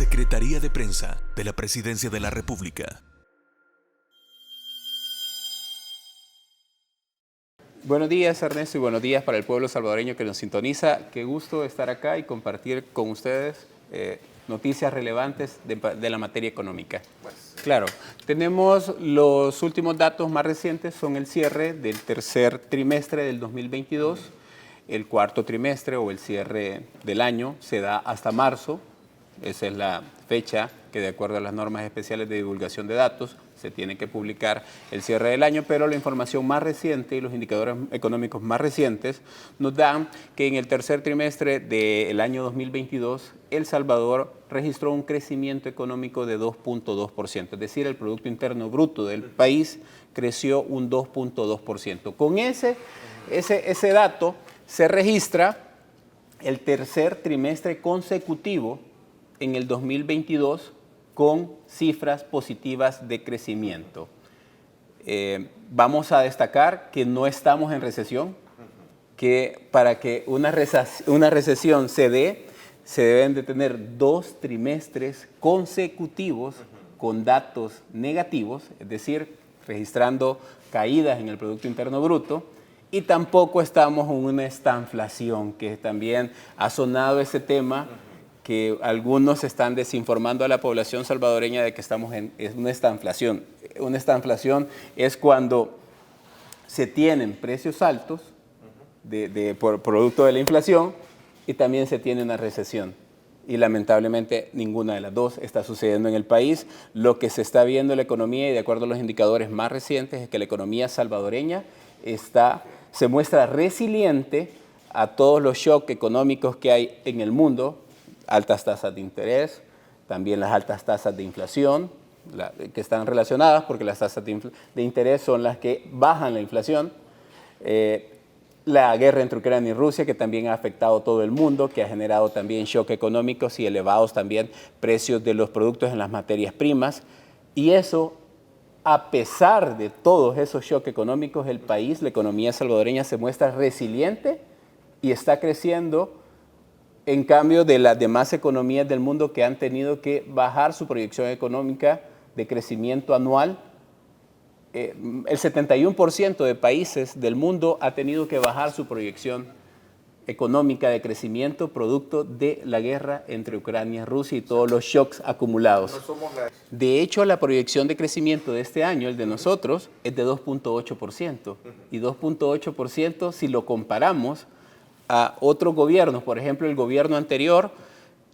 Secretaría de Prensa de la Presidencia de la República. Buenos días, Ernesto, y buenos días para el pueblo salvadoreño que nos sintoniza. Qué gusto estar acá y compartir con ustedes noticias relevantes de la materia económica. Claro, tenemos los últimos datos más recientes, son el cierre del tercer trimestre del 2022. El cuarto trimestre o el cierre del año se da hasta marzo. Esa es la fecha que, de acuerdo a las normas especiales de divulgación de datos, se tiene que publicar el cierre del año, pero la información más reciente y los indicadores económicos más recientes nos dan que en el tercer trimestre del año 2022, El Salvador registró un crecimiento económico de 2.2%, es decir, el Producto Interno Bruto del país creció un 2.2%. Con ese dato se registra el tercer trimestre consecutivo en el 2022 con cifras positivas de crecimiento. Vamos a destacar que no estamos en recesión, que para que una recesión se dé, se deben de tener 2 trimestres consecutivos con datos negativos, es decir, registrando caídas en el Producto Interno Bruto, y tampoco estamos en una estanflación, que también ha sonado ese tema, que algunos están desinformando a la población salvadoreña de que estamos en una estanflación. Una estanflación es cuando se tienen precios altos por producto de la inflación y también se tiene una recesión. Y lamentablemente ninguna de las dos está sucediendo en el país. Lo que se está viendo en la economía, y de acuerdo a los indicadores más recientes, es que la economía salvadoreña se muestra resiliente a todos los shocks económicos que hay en el mundo. Altas tasas de interés, también las altas tasas de inflación, que están relacionadas porque las tasas de interés son las que bajan la inflación. La guerra entre Ucrania y Rusia, que también ha afectado a todo el mundo, que ha generado también shock económicos y elevados también precios de los productos en las materias primas. Y eso, a pesar de todos esos shocks económicos, el país, la economía salvadoreña se muestra resiliente y está creciendo, en cambio de las demás economías del mundo que han tenido que bajar su proyección económica de crecimiento anual. El 71% de países del mundo ha tenido que bajar su proyección económica de crecimiento producto de la guerra entre Ucrania y Rusia y todos los shocks acumulados. De hecho, la proyección de crecimiento de este año, el de nosotros, es de 2.8%. Y 2.8%, si lo comparamos a otros gobiernos, por ejemplo, el gobierno anterior,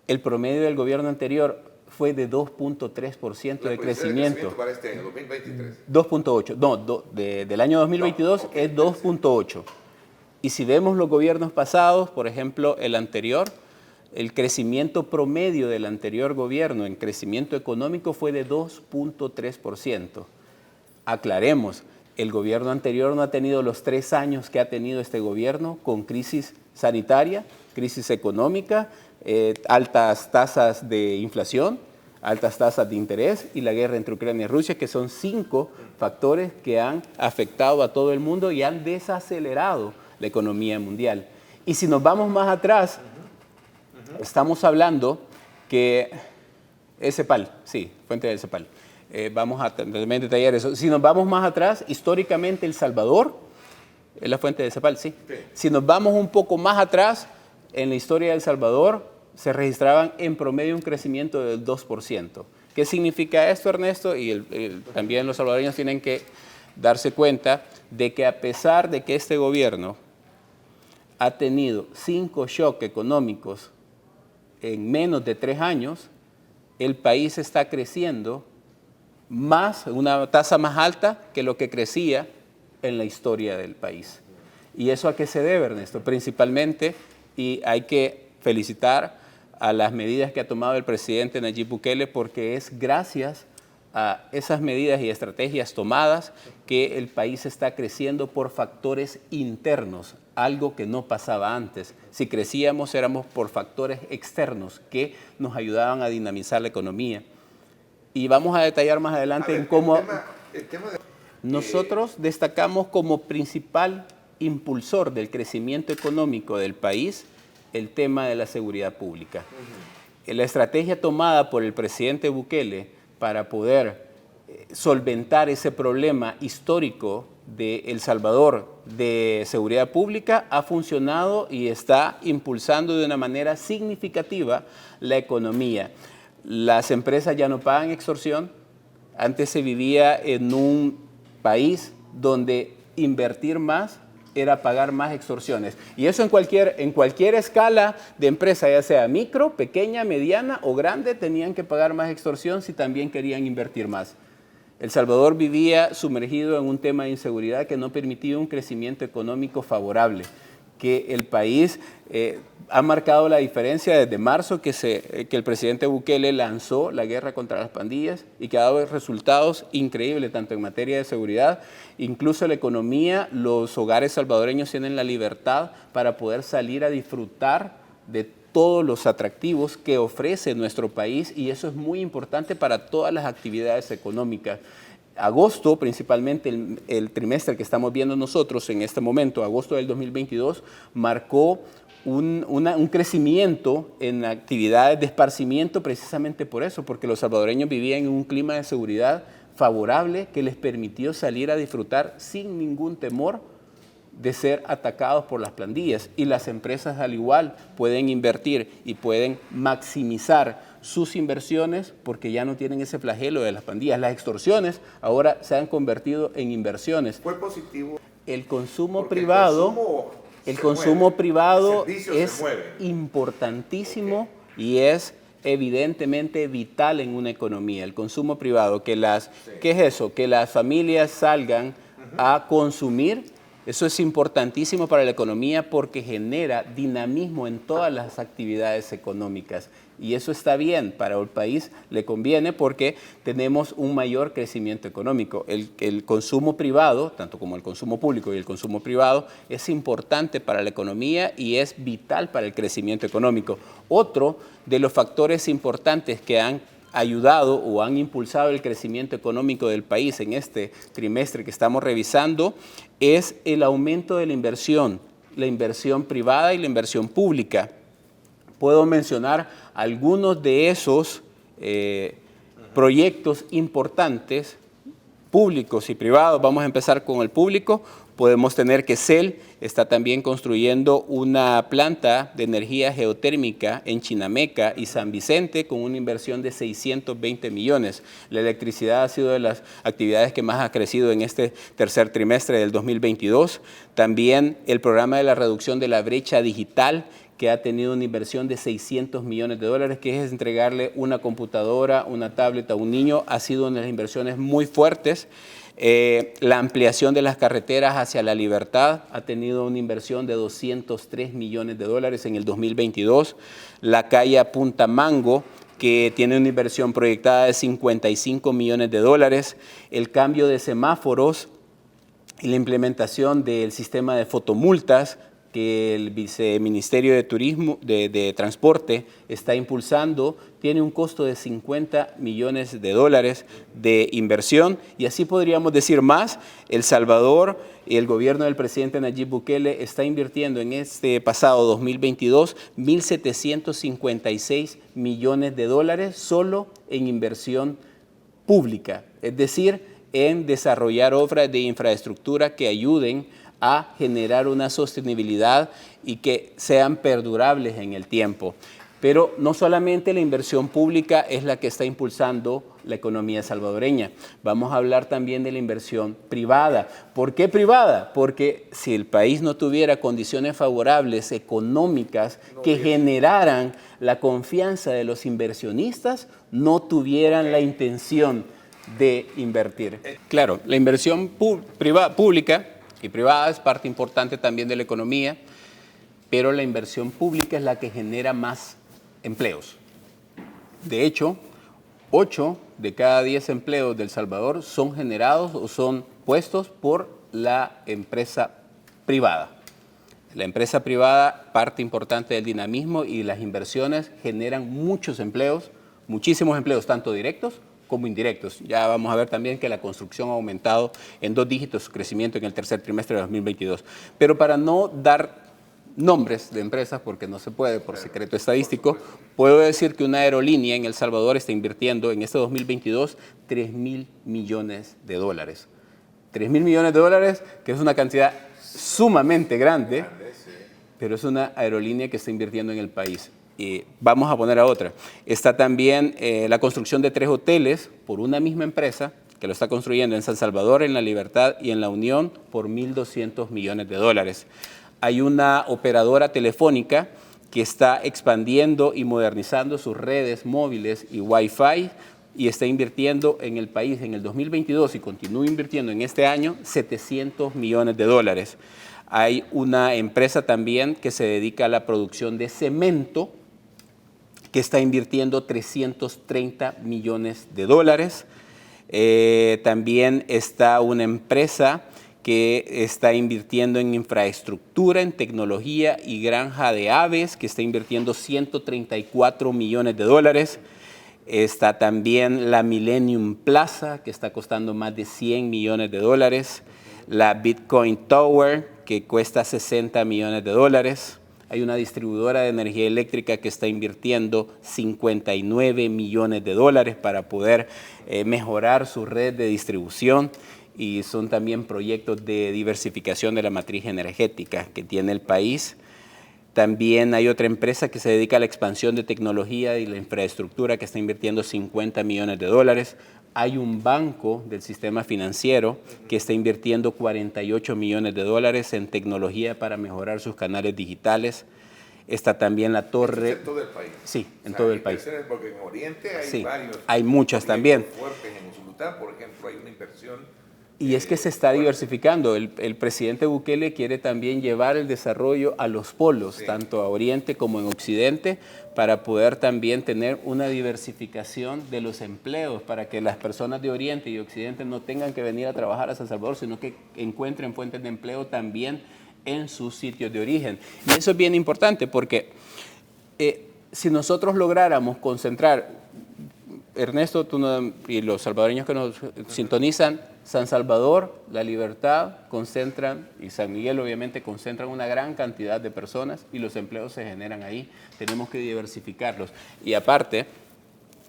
el promedio del gobierno anterior fue de 2.3% de crecimiento. Para este año, 2023. 2.8, no, del año 2022 no, okay, es 2.8. Y si vemos los gobiernos pasados, por ejemplo, el anterior, el crecimiento promedio del anterior gobierno en crecimiento económico fue de 2.3%. Aclaremos, el gobierno anterior no ha tenido los 3 años que ha tenido este gobierno, con crisis sanitaria, crisis económica, altas tasas de inflación, altas tasas de interés y la guerra entre Ucrania y Rusia, que son 5 factores que han afectado a todo el mundo y han desacelerado la economía mundial. Y si nos vamos más atrás, estamos hablando que es CEPAL, sí, fuente del CEPAL. Vamos a también detallar eso. Si nos vamos más atrás, históricamente El Salvador, es la fuente de CEPAL, sí. Si nos vamos un poco más atrás, en la historia de El Salvador se registraban en promedio un crecimiento del 2%. ¿Qué significa esto, Ernesto? Y también los salvadoreños tienen que darse cuenta de que, a pesar de que este gobierno ha tenido 5 shocks económicos en menos de 3 años, el país está creciendo una tasa más alta que lo que crecía en la historia del país. ¿Y eso a qué se debe, Ernesto? Principalmente, y hay que felicitar a las medidas que ha tomado el presidente Nayib Bukele, porque es gracias a esas medidas y estrategias tomadas que el país está creciendo por factores internos, algo que no pasaba antes. Si crecíamos éramos por factores externos que nos ayudaban a dinamizar la economía. Y vamos a detallar más adelante en cómo nosotros destacamos como principal impulsor del crecimiento económico del país el tema de la seguridad pública. la estrategia tomada por el presidente Bukele para poder solventar ese problema histórico de El Salvador de seguridad pública ha funcionado y está impulsando de una manera significativa la economía. Las empresas ya no pagan extorsión. Antes se vivía en un país donde invertir más era pagar más extorsiones. Y eso en cualquier escala de empresa, ya sea micro, pequeña, mediana o grande, tenían que pagar más extorsión si también querían invertir más. El Salvador vivía sumergido en un tema de inseguridad que no permitía un crecimiento económico favorable, que el país ha marcado la diferencia desde marzo que el presidente Bukele lanzó la guerra contra las pandillas y que ha dado resultados increíbles tanto en materia de seguridad, incluso la economía. Los hogares salvadoreños tienen la libertad para poder salir a disfrutar de todos los atractivos que ofrece nuestro país, y eso es muy importante para todas las actividades económicas. Agosto, principalmente el trimestre que estamos viendo nosotros en este momento, agosto del 2022, marcó un crecimiento en actividades de esparcimiento precisamente por eso, porque los salvadoreños vivían en un clima de seguridad favorable que les permitió salir a disfrutar sin ningún temor de ser atacados por las pandillas, y las empresas al igual pueden invertir y pueden maximizar sus inversiones porque ya no tienen ese flagelo de las pandillas. Las extorsiones ahora se han convertido en inversiones. Fue positivo. El consumo privado, es importantísimo y es evidentemente vital en una economía. El consumo privado, ¿qué es eso? Que las familias salgan a consumir. Eso es importantísimo para la economía porque genera dinamismo en todas las actividades económicas. Y eso está bien, para el país le conviene porque tenemos un mayor crecimiento económico. El consumo privado, tanto como el consumo público y el consumo privado, es importante para la economía y es vital para el crecimiento económico. Otro de los factores importantes que han ayudado o han impulsado el crecimiento económico del país en este trimestre que estamos revisando es el aumento de la inversión privada y la inversión pública. Puedo mencionar algunos de esos proyectos importantes, públicos y privados. Vamos a empezar con el público. Podemos tener que CEL está también construyendo una planta de energía geotérmica en Chinameca y San Vicente con una inversión de 620 millones. La electricidad ha sido de las actividades que más ha crecido en este tercer trimestre del 2022. También el programa de la reducción de la brecha digital, que ha tenido una inversión de 600 millones de dólares, que es entregarle una computadora, una tablet a un niño, ha sido una de las inversiones muy fuertes. La ampliación de las carreteras hacia La Libertad ha tenido una inversión de 203 millones de dólares en el 2022. La calle Punta Mango, que tiene una inversión proyectada de 55 millones de dólares. El cambio de semáforos y la implementación del sistema de fotomultas que el Viceministerio de Turismo, de Transporte está impulsando, tiene un costo de 50 millones de dólares de inversión, y así podríamos decir más. El Salvador y el gobierno del presidente Nayib Bukele está invirtiendo en este pasado 2022 1.756 millones de dólares solo en inversión pública, es decir, en desarrollar obras de infraestructura que ayuden a generar una sostenibilidad y que sean perdurables en el tiempo. Pero no solamente la inversión pública es la que está impulsando la economía salvadoreña. Vamos a hablar también de la inversión privada. ¿Por qué privada? Porque si el país no tuviera condiciones favorables económicas que generaran la confianza de los inversionistas, no tuvieran la intención de invertir. Claro, la inversión pública y privada es parte importante también de la economía, pero la inversión pública es la que genera más empleos. De hecho, 8 de cada 10 empleos del Salvador son generados o son puestos por la empresa privada. La empresa privada, parte importante del dinamismo, y las inversiones generan muchos empleos, muchísimos empleos, tanto directos como indirectos. Ya vamos a ver también que la construcción ha aumentado en 2 dígitos su crecimiento en el tercer trimestre de 2022. Pero para no dar nombres de empresas porque no se puede por secreto estadístico, puedo decir que una aerolínea en El Salvador está invirtiendo en este 2022 $3.000 millones. $3.000 millones, que es una cantidad sumamente grande, pero es una aerolínea que está invirtiendo en el país. Y vamos a poner a otra. Está también la construcción de 3 hoteles por una misma empresa que lo está construyendo en San Salvador, en La Libertad y en La Unión por $1.200 millones. Hay una operadora telefónica que está expandiendo y modernizando sus redes móviles y Wi-Fi y está invirtiendo en el país en el 2022 y continúa invirtiendo en este año $700 millones. Hay una empresa también que se dedica a la producción de cemento que está invirtiendo $330 millones. También está una empresa que está invirtiendo en infraestructura, en tecnología y granja de aves, que está invirtiendo $134 millones. Está también la Millennium Plaza, que está costando más de $100 millones. La Bitcoin Tower, que cuesta $60 millones. Hay una distribuidora de energía eléctrica que está invirtiendo $59 millones para poder mejorar su red de distribución. Y son también proyectos de diversificación de la matriz energética que tiene el país. También hay otra empresa que se dedica a la expansión de tecnología y la infraestructura que está invirtiendo $50 millones. Hay un banco del sistema financiero que está invirtiendo $48 millones en tecnología para mejorar sus canales digitales. Está también la torre. ¿En todo el país? Sí, en todo el país. Porque en Oriente hay varios. Hay muchas también. Fuertes en Usulután, por ejemplo, hay una inversión. Y es que se está diversificando. El presidente Bukele quiere también llevar el desarrollo a los polos, tanto a Oriente como en Occidente, para poder también tener una diversificación de los empleos, para que las personas de Oriente y Occidente no tengan que venir a trabajar a San Salvador, sino que encuentren fuentes de empleo también en sus sitios de origen. Y eso es bien importante porque si nosotros lográramos concentrar, Ernesto, tú y los salvadoreños que nos sintonizan, San Salvador, La Libertad concentran, y San Miguel obviamente concentran una gran cantidad de personas y los empleos se generan ahí. Tenemos que diversificarlos. Y aparte,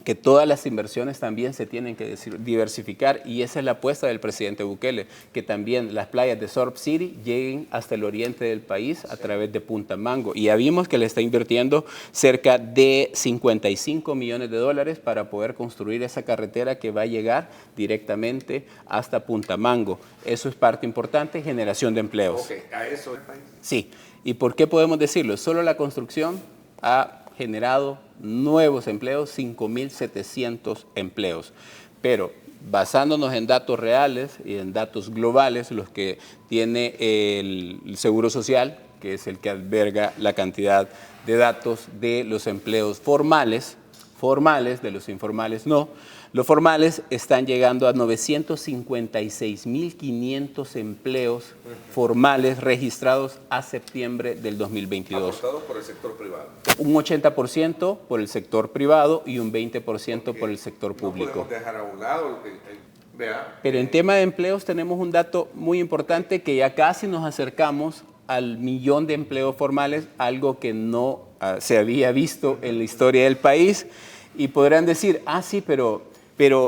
que todas las inversiones también se tienen que diversificar y esa es la apuesta del presidente Bukele, que también las playas de Surf City lleguen hasta el oriente del país a través de Punta Mango. Y ya vimos que le está invirtiendo cerca de $55 millones para poder construir esa carretera que va a llegar directamente hasta Punta Mango. Eso es parte importante, generación de empleos. Okay. ¿A eso el país? Sí. ¿Y por qué podemos decirlo? Solo la construcción ha generado nuevos empleos, 5.700 empleos. Pero basándonos en datos reales y en datos globales, los que tiene el Seguro Social, que es el que alberga la cantidad de datos de los empleos formales, de los informales no. Los formales están llegando a 956.500 empleos formales registrados a septiembre del 2022. Aportados por el sector privado. Un 80% por el sector privado y un 20% por el sector público. No podemos dejar a un lado lo que vea. Pero en tema de empleos tenemos un dato muy importante que ya casi nos acercamos al 1.000.000 de empleos formales, algo que no se había visto en la historia del país. Y podrán decir, sí, pero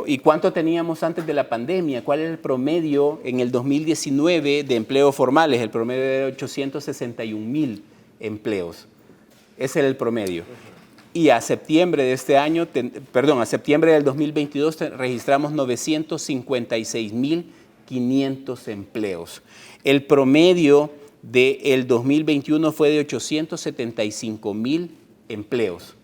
¿y cuánto teníamos antes de la pandemia? ¿Cuál era el promedio en el 2019 de empleos formales? El promedio era 861.000 empleos. Ese era el promedio. Y a septiembre de este año, a septiembre del 2022 registramos 956.500 empleos. El promedio del 2021 fue de 875.000 empleos.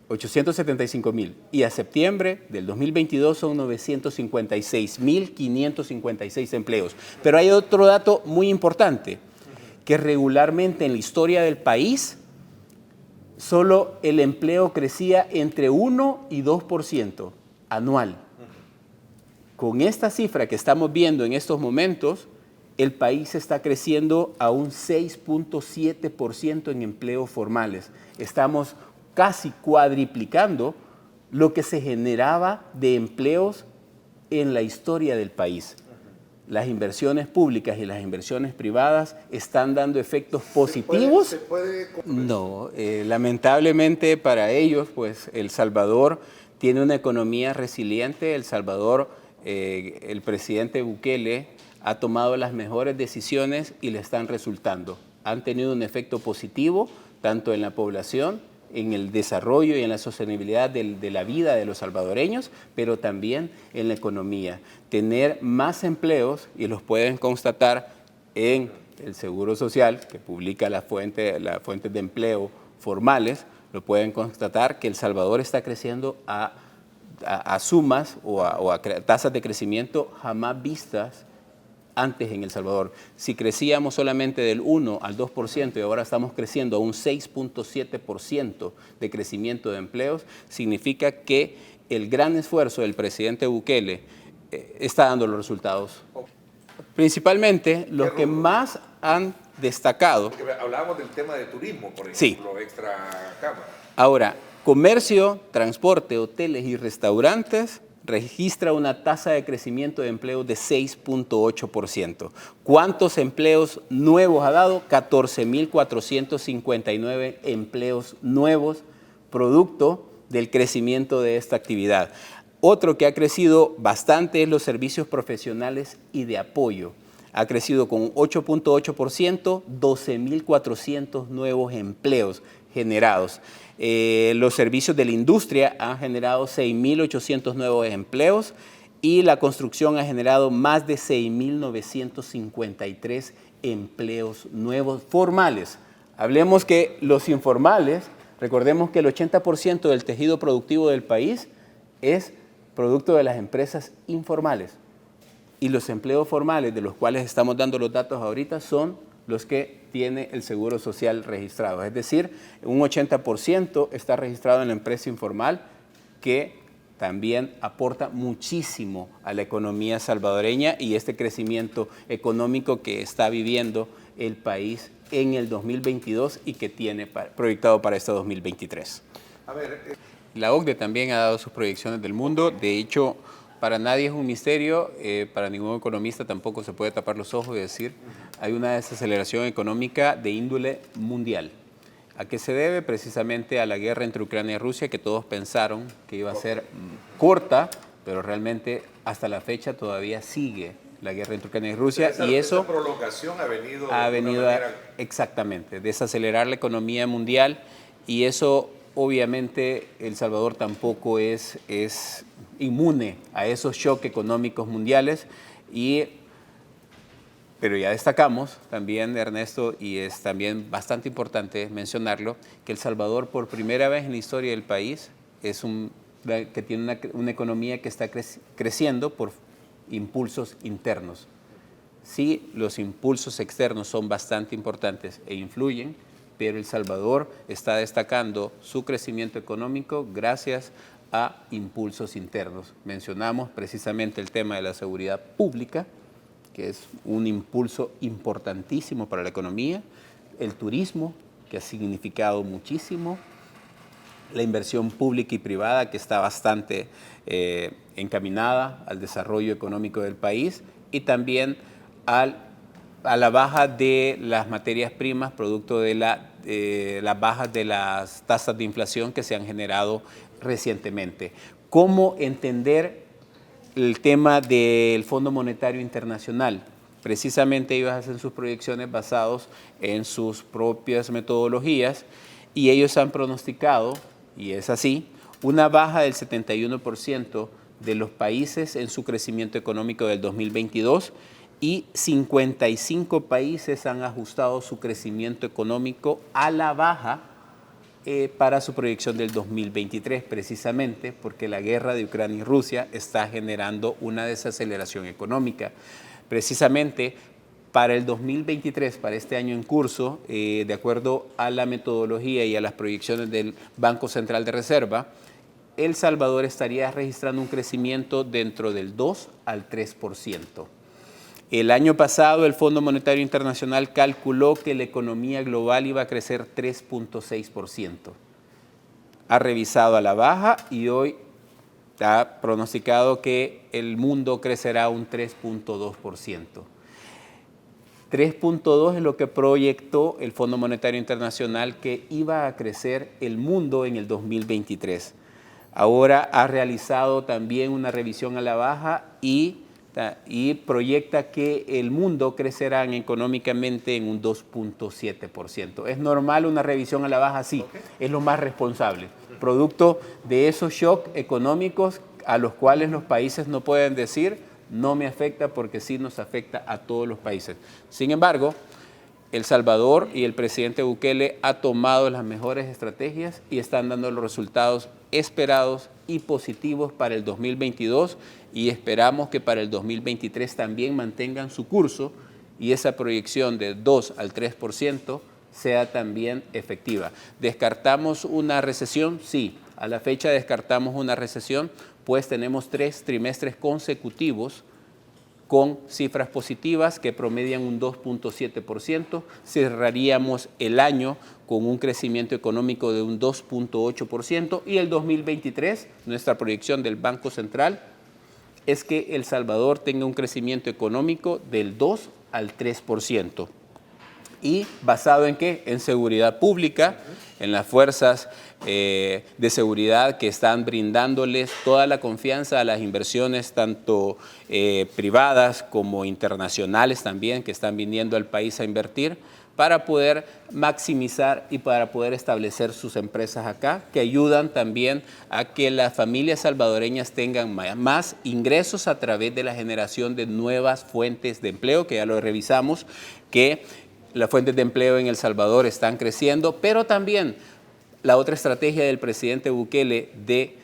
875.000. Y a septiembre del 2022 son 956.556 empleos. Pero hay otro dato muy importante, que regularmente en la historia del país, solo el empleo crecía entre 1 y 2% anual. Con esta cifra que estamos viendo en estos momentos, el país está creciendo a un 6.7% en empleos formales. Estamos casi cuadriplicando lo que se generaba de empleos en la historia del país. las inversiones públicas y las inversiones privadas están dando efectos positivos. ¿Se puede No, lamentablemente para ellos, pues El Salvador tiene una economía resiliente. El Salvador, el presidente Bukele ha tomado las mejores decisiones y le están resultando. Han tenido un efecto positivo tanto en la población, en el desarrollo y en la sostenibilidad de la vida de los salvadoreños, pero también en la economía. Tener más empleos, y los pueden constatar en el Seguro Social, que publica las fuentes de empleo formales, lo pueden constatar que El Salvador está creciendo a sumas o a tasas de crecimiento jamás vistas antes en El Salvador. Si crecíamos solamente del 1 al 2% y ahora estamos creciendo a un 6.7% de crecimiento de empleos, significa que el gran esfuerzo del presidente Bukele está dando los resultados. Principalmente los que más han destacado. Porque hablábamos del tema de turismo, por Sí. ejemplo, extra cámara. Ahora, comercio, transporte, hoteles y restaurantes registra una tasa de crecimiento de empleo de 6.8%. ¿Cuántos empleos nuevos ha dado? 14.459 empleos nuevos, producto del crecimiento de esta actividad. Otro que ha crecido bastante es los servicios profesionales y de apoyo. Ha crecido con 8.8%, 12.400 nuevos empleos generados. Los servicios de la industria han generado 6.800 nuevos empleos y la construcción ha generado más de 6.953 empleos nuevos formales. Hablemos que los informales, recordemos que el 80% del tejido productivo del país es producto de las empresas informales. Y los empleos formales, de los cuales estamos dando los datos ahorita, son los que tiene el Seguro Social registrado. Es decir, un 80% está registrado en la empresa informal, que también aporta muchísimo a la economía salvadoreña y este crecimiento económico que está viviendo el país en el 2022 y que tiene proyectado para este 2023. A ver, La OCDE también ha dado sus proyecciones del mundo. De hecho, para nadie es un misterio, para ningún economista tampoco se puede tapar los ojos y decir, hay una desaceleración económica de índole mundial. ¿A qué se debe? Precisamente a la guerra entre Ucrania y Rusia, que todos pensaron que iba a ser corta, pero realmente hasta la fecha todavía sigue la guerra entre Ucrania y Rusia. Y eso esa prolongación ha venido ha de venido una a, manera... exactamente, desacelerar la economía mundial, y eso obviamente El Salvador tampoco es inmune a esos shocks económicos mundiales, pero ya destacamos también, Ernesto, y es también bastante importante mencionarlo, que El Salvador por primera vez en la historia del país que tiene una economía que está creciendo por impulsos internos. Sí, los impulsos externos son bastante importantes e influyen, pero El Salvador está destacando su crecimiento económico gracias a impulsos internos. Mencionamos precisamente el tema de la seguridad pública, que es un impulso importantísimo para la economía, el turismo, que ha significado muchísimo, la inversión pública y privada, que está bastante encaminada al desarrollo económico del país, y también a la baja de las materias primas, producto de las bajas de las tasas de inflación que se han generado recientemente. ¿Cómo entender el tema del Fondo Monetario Internacional? Precisamente ellos hacen sus proyecciones basados en sus propias metodologías y ellos han pronosticado, y es así, una baja del 71% de los países en su crecimiento económico del 2022, y 55 países han ajustado su crecimiento económico a la baja para su proyección del 2023, precisamente porque la guerra de Ucrania y Rusia está generando una desaceleración económica. Precisamente para el 2023, para este año en curso, de acuerdo a la metodología y a las proyecciones del Banco Central de Reserva, El Salvador estaría registrando un crecimiento dentro del 2 al 3%. El año pasado el Fondo Monetario Internacional calculó que la economía global iba a crecer 3.6%. Ha revisado a la baja y hoy Está pronosticado que el mundo crecerá un 3.2%. 3.2 es lo que proyectó el Fondo Monetario Internacional que iba a crecer el mundo en el 2023. Ahora ha realizado también una revisión a la baja y proyecta que el mundo crecerá económicamente en un 2.7%. ¿Es normal una revisión a la baja? Sí, es lo más responsable. Producto de esos shocks económicos a los cuales los países no pueden decir, no me afecta porque sí nos afecta a todos los países. Sin embargo, El Salvador y el presidente Bukele ha tomado las mejores estrategias y están dando los resultados esperados y positivos para el 2022 y esperamos que para el 2023 también mantengan su curso y esa proyección de 2 al 3% sea también efectiva. ¿Descartamos una recesión? Sí, a la fecha descartamos una recesión, pues tenemos 3 trimestres consecutivos con cifras positivas que promedian un 2.7%, cerraríamos el año con un crecimiento económico de un 2.8% y el 2023, nuestra proyección del Banco Central, es que El Salvador tenga un crecimiento económico del 2 al 3%. ¿Y basado en qué? En seguridad pública, en las fuerzas de seguridad que están brindándoles toda la confianza a las inversiones, tanto privadas como internacionales también, que están viniendo al país a invertir, para poder maximizar y para poder establecer sus empresas acá, que ayudan también a que las familias salvadoreñas tengan más ingresos a través de la generación de nuevas fuentes de empleo, que ya lo revisamos, que las fuentes de empleo en El Salvador están creciendo, pero también la otra estrategia del presidente Bukele de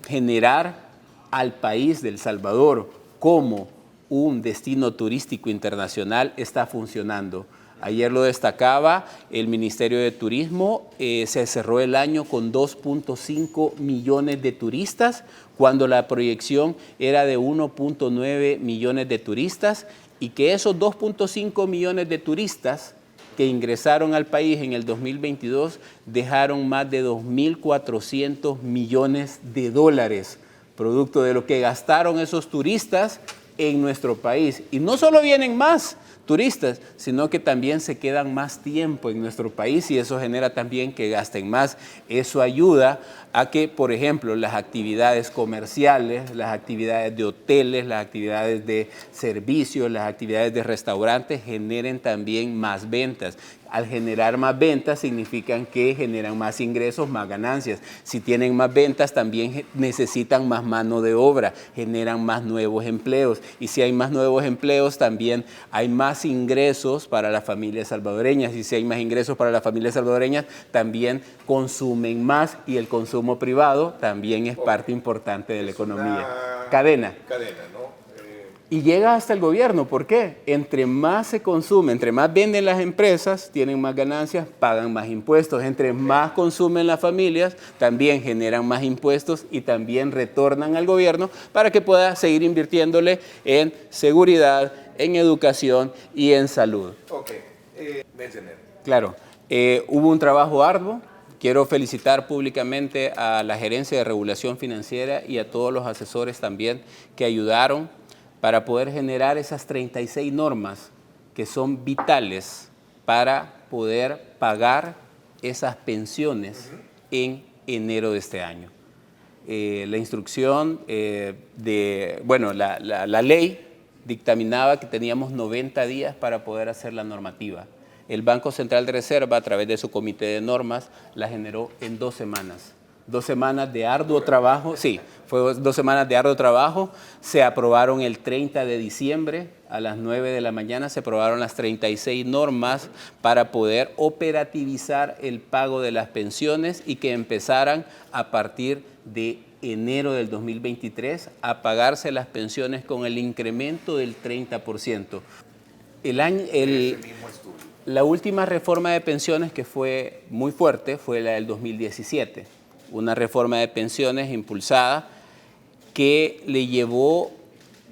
generar al país de El Salvador como un destino turístico internacional está funcionando. Ayer lo destacaba el Ministerio de Turismo, se cerró el año con 2.5 millones de turistas, cuando la proyección era de 1.9 millones de turistas, y que esos 2.5 millones de turistas que ingresaron al país en el 2022 dejaron más de 2.400 millones de dólares, producto de lo que gastaron esos turistas en nuestro país. Y no solo vienen más turistas, sino que también se quedan más tiempo en nuestro país y eso genera también que gasten más. Eso ayuda a que, por ejemplo, las actividades comerciales, las actividades de hoteles, las actividades de servicios, las actividades de restaurantes generen también más ventas. Al generar más ventas significan que generan más ingresos, más ganancias. Si tienen más ventas también necesitan más mano de obra, generan más nuevos empleos. Y si hay más nuevos empleos también hay más ingresos para las familias salvadoreñas. Y si hay más ingresos para las familias salvadoreñas también consumen más y el consumo privado también es parte importante de la economía. Cadena, ¿no? Y llega hasta el gobierno. ¿Por qué? Entre más se consume, entre más venden las empresas, tienen más ganancias, pagan más impuestos. Entre más consumen las familias, también generan más impuestos y también retornan al gobierno para que pueda seguir invirtiéndole en seguridad, en educación y en salud. Ok, mencioné. Claro, hubo un trabajo arduo. Quiero felicitar públicamente a la Gerencia de Regulación Financiera y a todos los asesores también que ayudaron para poder generar esas 36 normas que son vitales para poder pagar esas pensiones en enero de este año. La instrucción, la ley dictaminaba que teníamos 90 días para poder hacer la normativa. El Banco Central de Reserva, a través de su comité de normas, la generó en 2 semanas. 2 semanas de arduo trabajo, sí, fue 2 semanas de arduo trabajo, se aprobaron el 30 de diciembre a las 9 de la mañana, se aprobaron las 36 normas para poder operativizar el pago de las pensiones y que empezaran a partir de enero del 2023 a pagarse las pensiones con el incremento del 30%. La última reforma de pensiones que fue muy fuerte fue la del 2017. Una reforma de pensiones impulsada que le llevó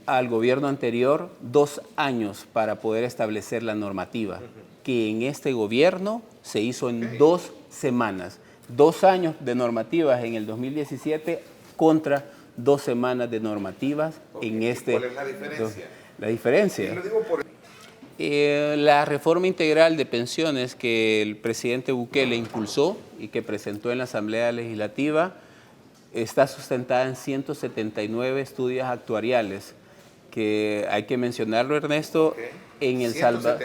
al gobierno anterior 2 años para poder establecer la normativa, que en este gobierno se hizo en 2 semanas. 2 años de normativas en el 2017 contra 2 semanas de normativas en este... ¿Cuál es la diferencia? La diferencia. Y lo digo por... La reforma integral de pensiones que el presidente Bukele impulsó y que presentó en la Asamblea Legislativa está sustentada en 179 estudios actuariales, que hay que mencionarlo, Ernesto, en El Salvador.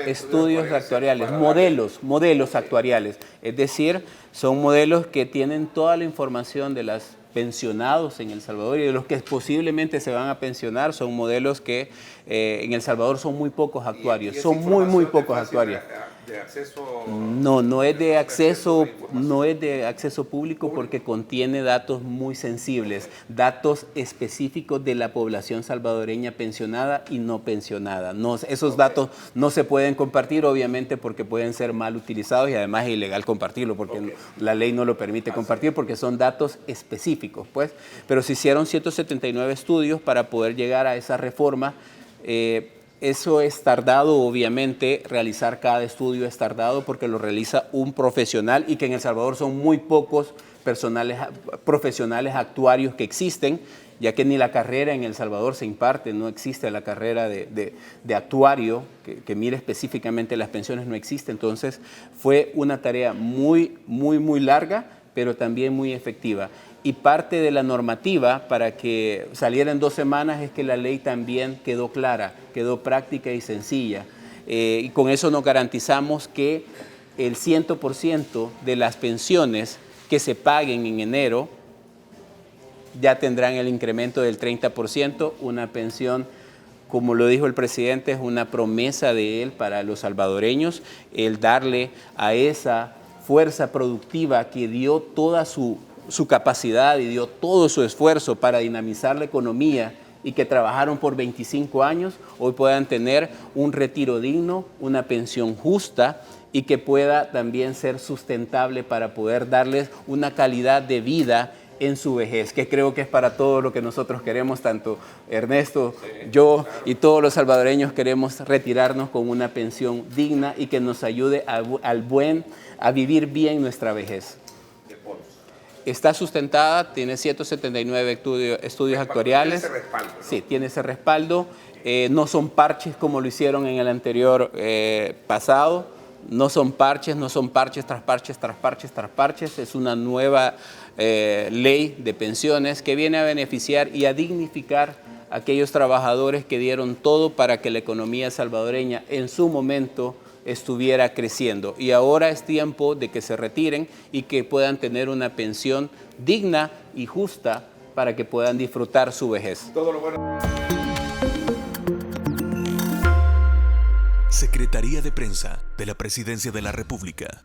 Estudios actuariales, modelos actuariales. Es decir, son modelos que tienen toda la información de los pensionados en El Salvador y de los que posiblemente se van a pensionar. Son modelos que en El Salvador son muy pocos actuarios, son muy pocos actuarios. ¿De acceso? No es de acceso, no es de acceso público porque contiene datos muy sensibles, datos específicos de la población salvadoreña pensionada y no pensionada. Esos datos no se pueden compartir, obviamente, porque pueden ser mal utilizados y además es ilegal compartirlo porque la ley no lo permite compartir porque son datos específicos, pues. Pero se hicieron 179 estudios para poder llegar a esa reforma. Eso es tardado, obviamente, realizar cada estudio es tardado porque lo realiza un profesional y que en El Salvador son muy pocos profesionales actuarios que existen, ya que ni la carrera en El Salvador se imparte, no existe la carrera de actuario que mire específicamente las pensiones, no existe. Entonces fue una tarea muy larga, pero también muy efectiva. Y parte de la normativa para que saliera en 2 semanas es que la ley también quedó clara, quedó práctica y sencilla. Y con eso nos garantizamos que el 100% de las pensiones que se paguen en enero ya tendrán el incremento del 30%. Una pensión, como lo dijo el presidente, es una promesa de él para los salvadoreños, el darle a esa fuerza productiva que dio toda su capacidad y dio todo su esfuerzo para dinamizar la economía y que trabajaron por 25 años, hoy puedan tener un retiro digno, una pensión justa y que pueda también ser sustentable para poder darles una calidad de vida en su vejez, que creo que es para todo lo que nosotros queremos, tanto Ernesto, yo y todos los salvadoreños queremos retirarnos con una pensión digna y que nos ayude a vivir bien nuestra vejez. Está sustentada, tiene 179 estudios actuariales. Tiene ese respaldo, ¿no? Sí, tiene ese respaldo. No son parches como lo hicieron en el anterior pasado. No son parches tras parches, tras parches, tras parches. Es una nueva ley de pensiones que viene a beneficiar y a dignificar a aquellos trabajadores que dieron todo para que la economía salvadoreña en su momento estuviera creciendo. Y ahora es tiempo de que se retiren y que puedan tener una pensión digna y justa para que puedan disfrutar su vejez. Todo lo bueno. Secretaría de Prensa de la Presidencia de la República.